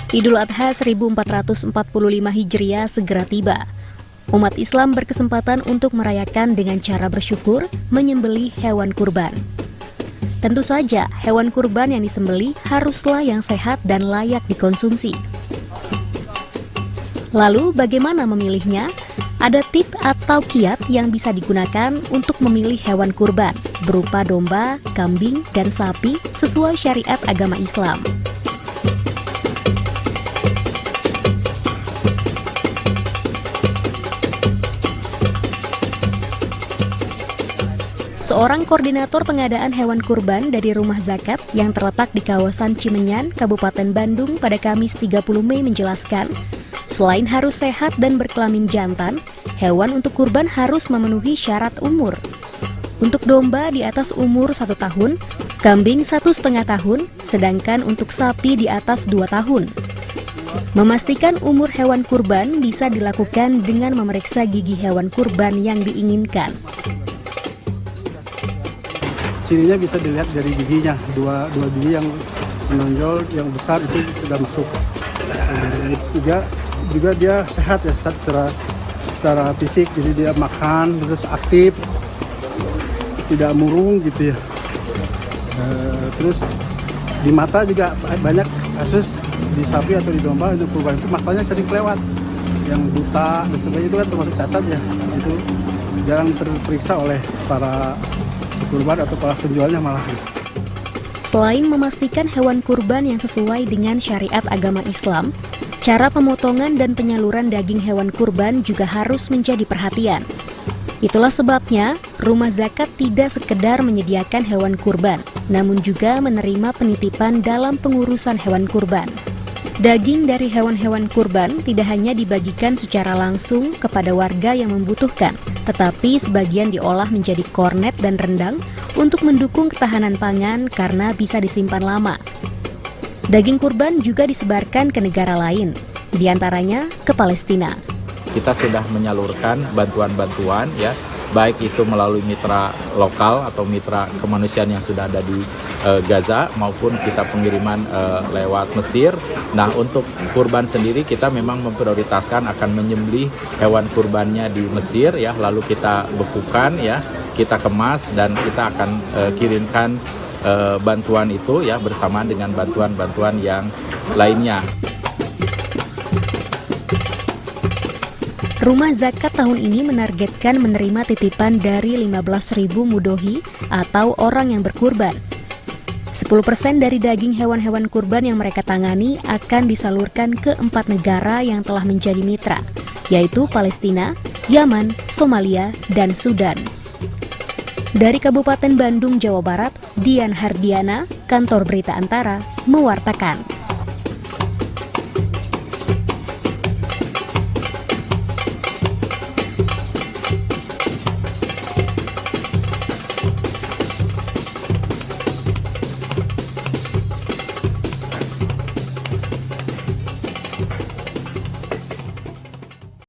Idul Adha 1445 Hijriah segera tiba. Umat Islam berkesempatan untuk merayakan dengan cara bersyukur, menyembelih hewan kurban. Tentu saja, hewan kurban yang disembelih haruslah yang sehat dan layak dikonsumsi. Lalu, bagaimana memilihnya? Ada tip atau kiat yang bisa digunakan untuk memilih hewan kurban, berupa domba, kambing, dan sapi sesuai syariat agama Islam. Seorang koordinator pengadaan hewan kurban dari Rumah Zakat yang terletak di kawasan Cimenyan, Kabupaten Bandung pada Kamis 30 Mei menjelaskan, selain harus sehat dan berkelamin jantan, hewan untuk kurban harus memenuhi syarat umur. Untuk domba di atas umur 1 tahun, kambing 1,5 tahun, sedangkan untuk sapi di atas 2 tahun. Memastikan umur hewan kurban bisa dilakukan dengan memeriksa gigi hewan kurban yang diinginkan. Cirinya bisa dilihat dari giginya, dua gigi yang menonjol, yang besar itu sudah masuk. Juga dia sehat ya, sehat secara fisik, jadi dia makan terus aktif, tidak murung gitu ya. Terus di mata juga banyak kasus di sapi atau di domba untuk kurban itu matanya sering kelewat, yang buta dan sebagainya, itu kan termasuk cacat ya, itu jarang terperiksa oleh para kurban atau para penjualnya malah. Selain memastikan hewan kurban yang sesuai dengan syariat agama Islam, cara pemotongan dan penyaluran daging hewan kurban juga harus menjadi perhatian. Itulah sebabnya Rumah Zakat tidak sekedar menyediakan hewan kurban, namun juga menerima penitipan dalam pengurusan hewan kurban. Daging dari hewan-hewan kurban tidak hanya dibagikan secara langsung kepada warga yang membutuhkan, tetapi sebagian diolah menjadi kornet dan rendang untuk mendukung ketahanan pangan karena bisa disimpan lama. Daging kurban juga disebarkan ke negara lain, diantaranya ke Palestina. Kita sudah menyalurkan bantuan-bantuan ya, baik itu melalui mitra lokal atau mitra kemanusiaan yang sudah ada di Gaza maupun kita pengiriman lewat Mesir. Nah, untuk kurban sendiri kita memang memprioritaskan akan menyembelih hewan kurbannya di Mesir ya, lalu kita bekukan ya, kita kemas dan kita akan kirimkan bantuan itu ya bersamaan dengan bantuan-bantuan yang lainnya. Rumah Zakat tahun ini menargetkan menerima titipan dari 15.000 mudohi atau orang yang berkurban. 10% dari daging hewan-hewan kurban yang mereka tangani akan disalurkan ke 4 negara yang telah menjadi mitra, yaitu Palestina, Yaman, Somalia, dan Sudan. Dari Kabupaten Bandung, Jawa Barat, Dian Hardiana, Kantor Berita Antara, mewartakan.